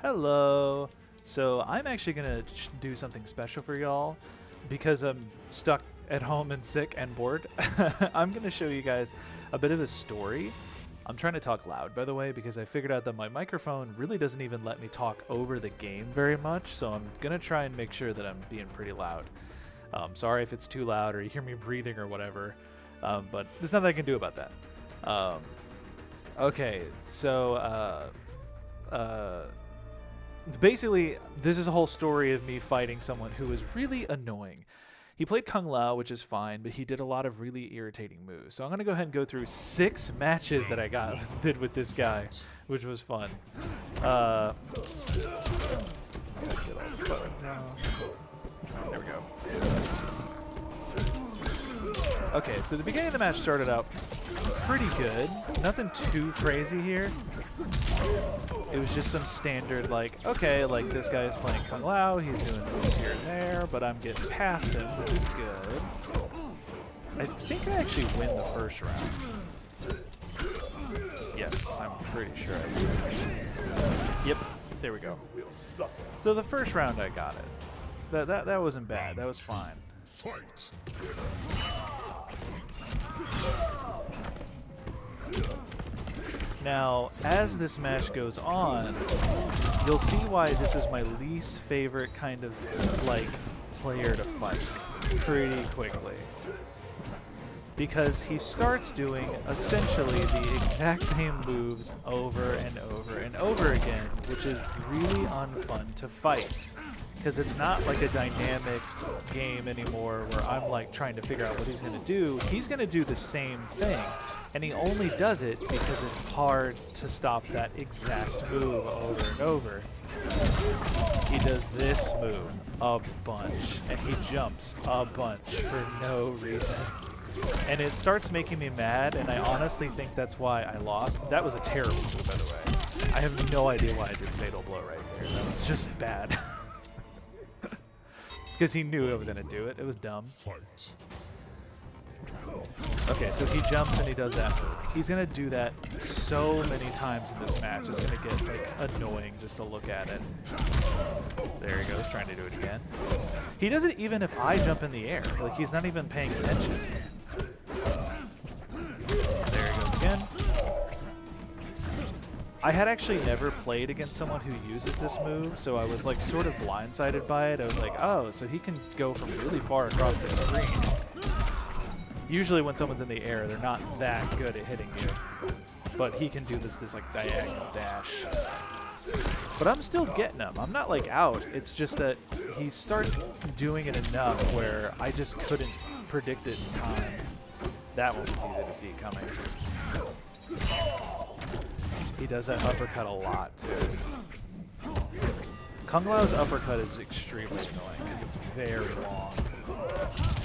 Hello. So I'm actually gonna do something special for y'all because I'm stuck at home and sick and bored. I'm gonna show you guys a bit of a story. I'm trying to talk loud, by the way, because I figured out that my microphone really doesn't even let me talk over the game very much, so I'm gonna try and make sure that I'm being pretty loud. Sorry if it's too loud or you hear me breathing or whatever, but there's nothing I can do about that. Okay, so basically, this is a whole story of me fighting someone who was really annoying. He played Kung Lao, which is fine, but he did a lot of really irritating moves. So I'm going to go ahead and go through 6 matches that I did with this guy, which was fun. There we go. Okay, so the beginning of the match started out pretty good. Nothing too crazy here. It was just some standard, like, okay, like this guy is playing Kung Lao, he's doing moves here and there, but I'm getting past him, which is good. I think I actually win the first round. Yes, I'm pretty sure I do. Yep, there we go. So the first round I got it. That wasn't bad, that was fine. Fight. Now, as this match goes on, you'll see why this is my least favorite kind of, like, player to fight pretty quickly. Because he starts doing essentially the exact same moves over and over and over again, which is really unfun to fight. Because it's not like a dynamic game anymore where I'm like trying to figure out what he's going to do. He's going to do the same thing. And he only does it because it's hard to stop that exact move over and over. He does this move a bunch, and he jumps a bunch for no reason. And it starts making me mad, and I honestly think that's why I lost. That was a terrible move, by the way. I have no idea why I did Fatal Blow right there. That was just bad. Because he knew I was going to do it. It was dumb. Fight. Okay, so he jumps and he does that move. He's going to do that so many times in this match. It's going to get like annoying just to look at it. There he goes, trying to do it again. He does it even if I jump in the air. Like, he's not even paying attention. There he goes again. I had actually never played against someone who uses this move, so I was like sort of blindsided by it. I was like, oh, so he can go from really far across the screen. Usually when someone's in the air, they're not that good at hitting you. But he can do this like diagonal dash. But I'm still getting him. I'm not like out. It's just that he starts doing it enough where I just couldn't predict it in time. That one was easy to see coming. He does that uppercut a lot, too. Kung Lao's uppercut is extremely annoying because it's very long.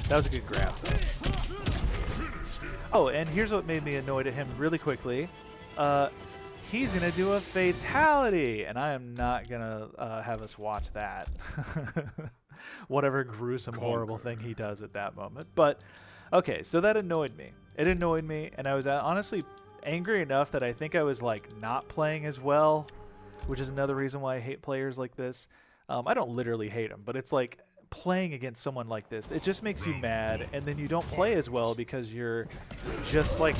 That was a good grab, though. Oh, and here's what made me annoyed at him really quickly. He's going to do a fatality, and I am not going to have us watch that. Whatever gruesome, horrible thing he does at that moment. But, okay, so that annoyed me. It annoyed me, and I was honestly angry enough that I think I was like not playing as well, which is another reason why I hate players like this. I don't literally hate them, but it's like playing against someone like this, it just makes you mad, and then you don't play as well because you're just like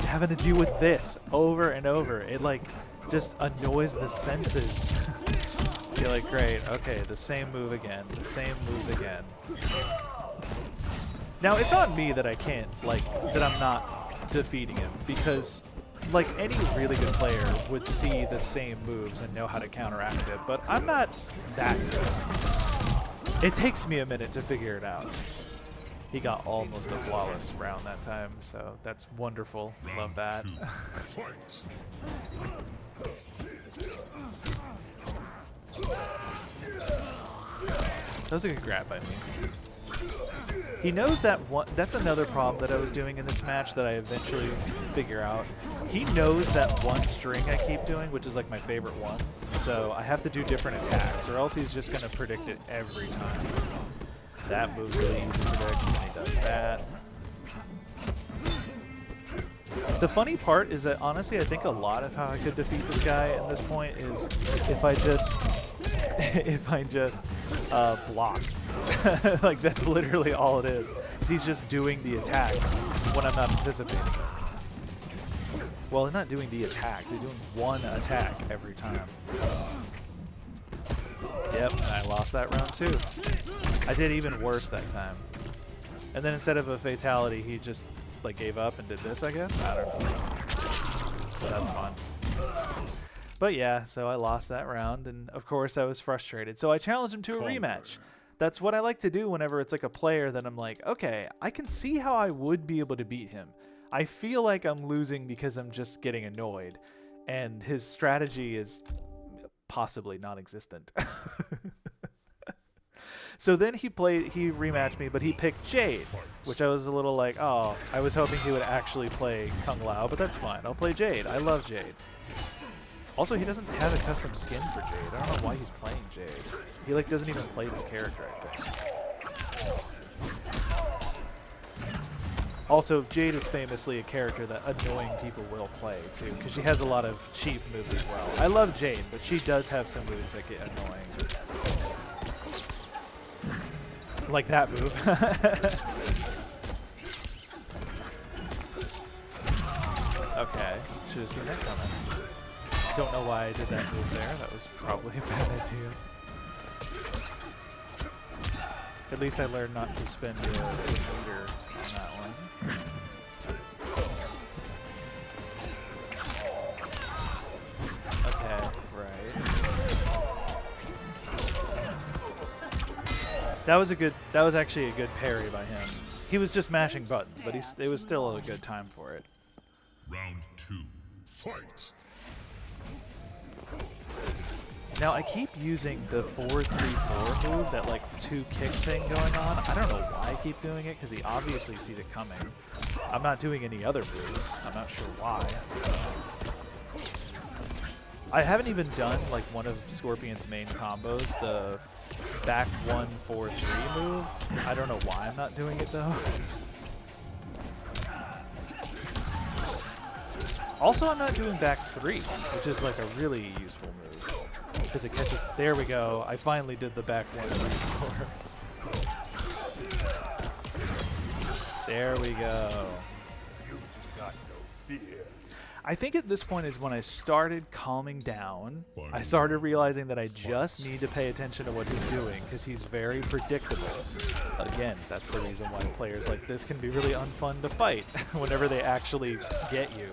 having to deal with this over and over. It like just annoys the senses. You're like, great, okay, the same move again, the same moves again. Now it's on me that I can't, like, that I'm not defeating him, because like any really good player would see the same moves and know how to counteract it, but I'm not that good. It takes me a minute to figure it out. He got almost a flawless round that time, so that's wonderful. Love that. That was a good grab by me. He knows that one. That's another problem that I was doing in this match that I eventually figure out. He knows that one string I keep doing, which is like my favorite one. So I have to do different attacks, or else he's just going to predict it every time. That move's really easy to predict, and he does that. The funny part is that honestly, I think a lot of how I could defeat this guy at this point is if I just block. Like that's literally all it is. He's just doing the attacks when I'm not anticipating it. Well, not doing the attacks. He's doing one attack every time. Yep, and I lost that round too. I did even worse that time. And then instead of a fatality, he just like gave up and did this, I guess? I don't know. So that's fun. But yeah, so I lost that round, and of course I was frustrated. So I challenged him to a rematch. That's what I like to do whenever it's like a player that I'm like, okay, I can see how I would be able to beat him. I feel like I'm losing because I'm just getting annoyed, and his strategy is possibly non-existent. So then he rematched me, but he picked Jade, which I was a little like, oh, I was hoping he would actually play Kung Lao, but that's fine. I'll play Jade. I love Jade. Also, he doesn't have a custom skin for Jade. I don't know why he's playing Jade. He like doesn't even play this character, I think. Also, Jade is famously a character that annoying people will play too, because she has a lot of cheap moves as well. I love Jade, but she does have some moves that get annoying. Like that move. Okay, should have seen that coming. Don't know why I did that move there. That was probably a bad idea. At least I learned not to spend the meter on that one. Okay, right. That was actually a good parry by him. He was just mashing buttons, but it was still a good time for it. Round 2, fight! Now I keep using the 4-3-4 move, that like 2-kick thing going on. I don't know why I keep doing it, because he obviously sees it coming. I'm not doing any other moves. I'm not sure why. I haven't even done like one of Scorpion's main combos, the back 1-4-3 move. I don't know why I'm not doing it though. Also, I'm not doing back 3, which is like a really useful move. Because it catches. There we go. I finally did the back 1-3-4. There we go. I think at this point is when I started calming down. I started realizing that I just need to pay attention to what he's doing, because he's very predictable. Again, that's the reason why players like this can be really unfun to fight whenever they actually get you.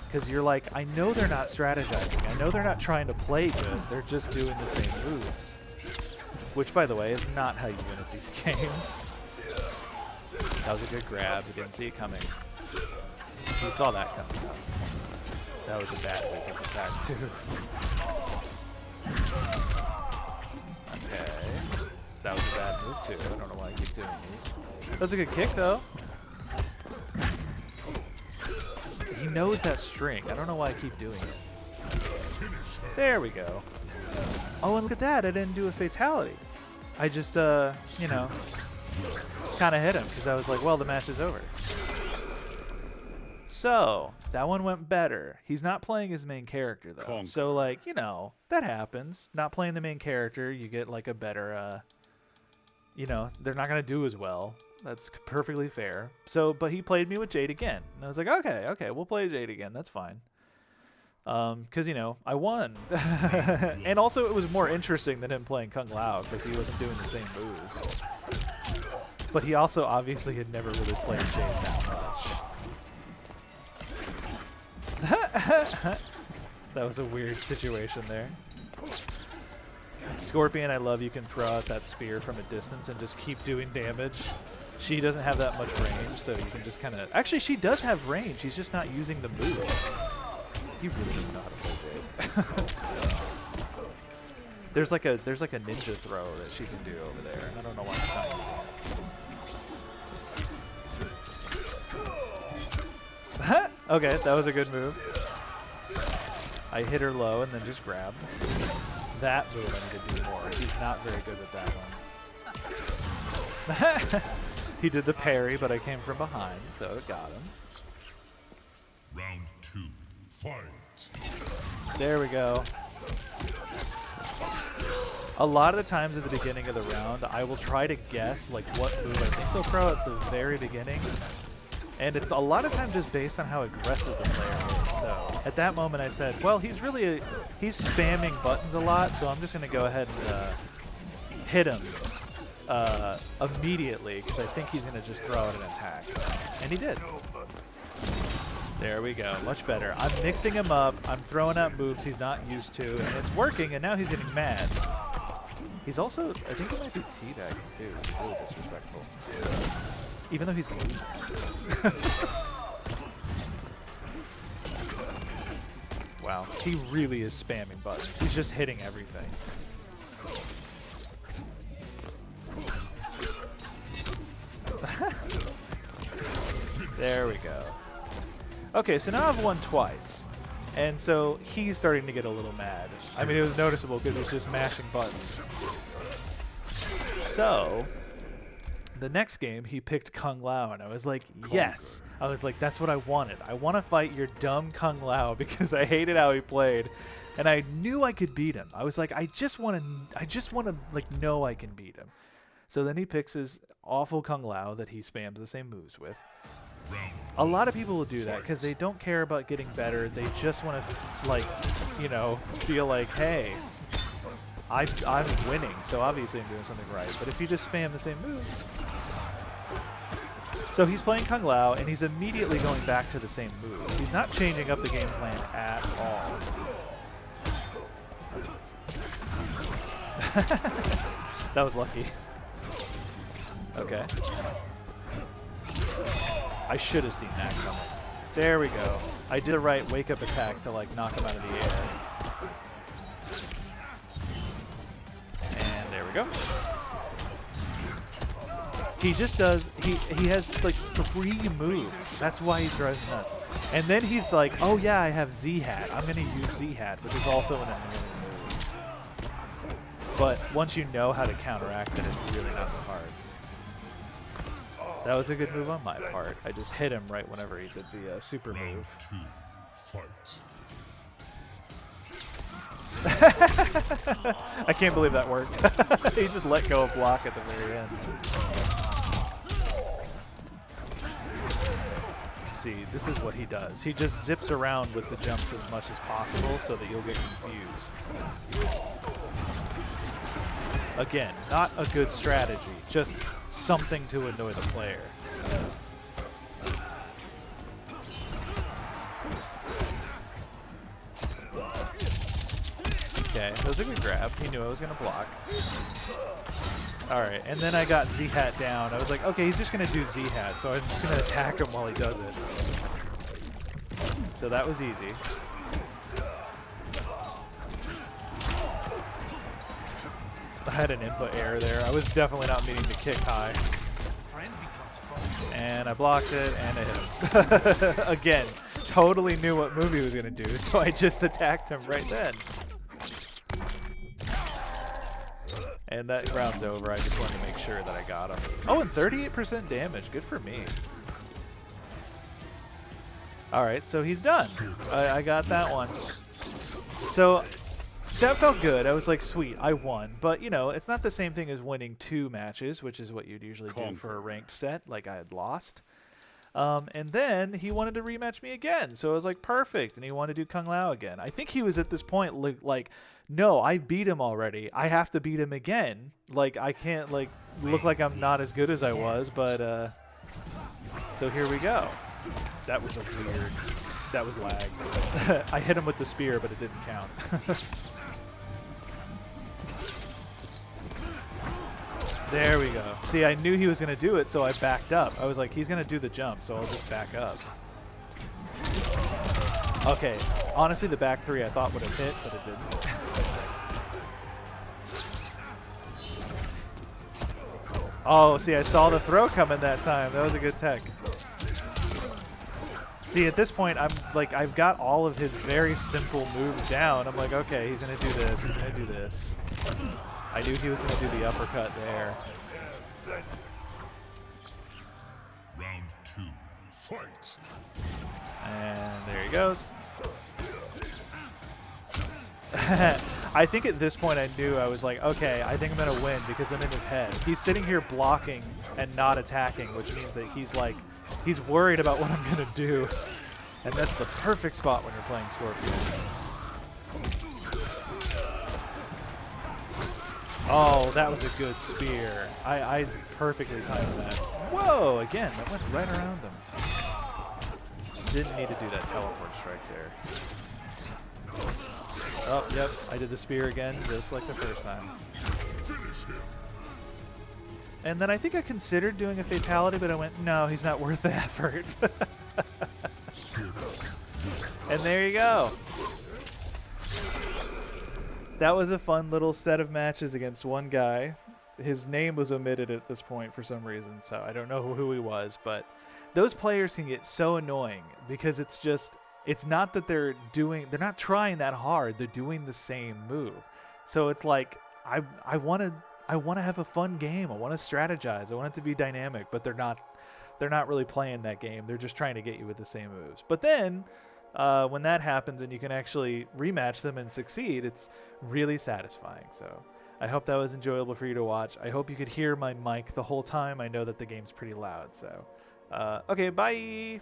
Because you're like, I know they're not strategizing. I know they're not trying to play good. They're just doing the same moves. Which, by the way, is not how you win at these games. That was a good grab. You didn't see it coming. You saw that coming. That was a bad weakness attack, too. Okay. That was a bad move, too. I don't know why I keep doing these. That was a good kick, though. He knows that string. I don't know why I keep doing it. There we go. Oh, and look at that. I didn't do a fatality. I just, you know, kind of hit him because I was like, well, the match is over. So, that one went better. He's not playing his main character, though. So, like, you know, that happens. Not playing the main character, you get, like, a better, you know, they're not going to do as well. That's perfectly fair. So, but he played me with Jade again. And I was like, okay, we'll play Jade again. That's fine. Because, you know, I won. And also, it was more interesting than him playing Kung Lao, because he wasn't doing the same moves. But he also obviously had never really played Jade that much. That was a weird situation there. Scorpion, I love you can throw out that spear from a distance and just keep doing damage. She doesn't have that much range, so you can just kind of... Actually, she does have range. She's just not using the move. You really don't know how to play Jade. There's like a ninja throw that she can do over there, and I don't know why she's not using it. Okay, that was a good move. I hit her low and then just grabbed. That move I need to do more. He's not very good with that one. He did the parry, but I came from behind, so it got him. Round 2. Fight. There we go. A lot of the times at the beginning of the round, I will try to guess like what move I think they'll throw at the very beginning. And it's a lot of times just based on how aggressive the player is. So at that moment I said, well, he's spamming buttons a lot, so I'm just going to go ahead and hit him immediately because I think he's going to just throw out an attack. And he did. There we go. Much better. I'm mixing him up. I'm throwing out moves he's not used to, and it's working, and now he's getting mad. He's also, I think he might be teabagging too. It's really disrespectful. Even though he's losing. Wow. He really is spamming buttons. He's just hitting everything. There we go. Okay, so now I've won twice. And so he's starting to get a little mad. I mean, it was noticeable because he's just mashing buttons. So, the next game, he picked Kung Lao, and I was like, yes. I was like, that's what I wanted. I want to fight your dumb Kung Lao because I hated how he played. And I knew I could beat him. I was like, I just want to like know I can beat him. So then he picks his awful Kung Lao that he spams the same moves with. A lot of people will do that because they don't care about getting better. They just want to, like, you know, feel like, hey, I'm winning, so obviously I'm doing something right. But if you just spam the same moves. So he's playing Kung Lao, and he's immediately going back to the same moves. He's not changing up the game plan at all. That was lucky. Okay. I should have seen that coming. There we go. I did the right wake-up attack to, like, knock him out of the air. And there we go. He just does, he has, like, 3 moves. That's why he drives me nuts. And then he's like, oh yeah, I have Z-Hat. I'm going to use Z-Hat, which is also an annoying move. But once you know how to counteract it, it's really not that hard. That was a good move on my part. I just hit him right whenever he did the super move. I can't believe that worked. He just let go of block at the very end. See, this is what he does. He just zips around with the jumps as much as possible so that you'll get confused. Again, not a good strategy, just something to annoy the player. Okay, that was a good grab. He knew I was going to block. Alright, and then I got Z-Hat down. I was like, okay, he's just going to do Z-Hat, so I'm just going to attack him while he does it. So that was easy. I had an input error there. I was definitely not meaning to kick high. And I blocked it, and I hit him. Again, totally knew what move he was going to do, so I just attacked him right then. And that round's over. I just wanted to make sure that I got him. Oh, and 38% damage. Good for me. Alright, so he's done. I got that one. So that felt good. I was like, sweet, I won. But, you know, it's not the same thing as winning 2 matches, which is what you'd usually do for a ranked set, like I had lost. And then he wanted to rematch me again. So I was like, perfect. And he wanted to do Kung Lao again. I think he was at this point like, no, I beat him already. I have to beat him again. Like, I can't, like, look like I'm not as good as I was. But, so here we go. That was a weird, that was lag. I hit him with the spear, but it didn't count. There we go. See, I knew he was going to do it, so I backed up. I was like, he's going to do the jump, so I'll just back up. Okay, honestly, the back 3 I thought would have hit, but it didn't. Oh, see, I saw the throw coming that time. That was a good tech. See, at this point, I'm like, I've got all of his very simple moves down. I'm like, okay, he's going to do this, he's going to do this. I knew he was going to do the uppercut there. Round 2. Fight. And there he goes. I think at this point I knew. I was like, okay, I think I'm going to win because I'm in his head. He's sitting here blocking and not attacking, which means that he's like, he's worried about what I'm going to do. And that's the perfect spot when you're playing Scorpion. Oh, that was a good spear. I perfectly timed that. Whoa, again, that went right around him. Didn't need to do that teleport strike there. Oh, yep, I did the spear again, just like the first time. And then I think I considered doing a fatality, but I went, no, he's not worth the effort. And there you go. That was a fun little set of matches against one guy. His name was omitted at this point for some reason, so I don't know who he was, but those players can get so annoying because it's just, it's not that they're not trying that hard. They're doing the same move. So it's like, I want to have a fun game. I want to strategize. I want it to be dynamic, but they're not really playing that game. They're just trying to get you with the same moves. But then when that happens and you can actually rematch them and succeed, it's really satisfying. So I hope that was enjoyable for you to watch. I hope you could hear my mic the whole time. I know that the game's pretty loud. So okay, bye.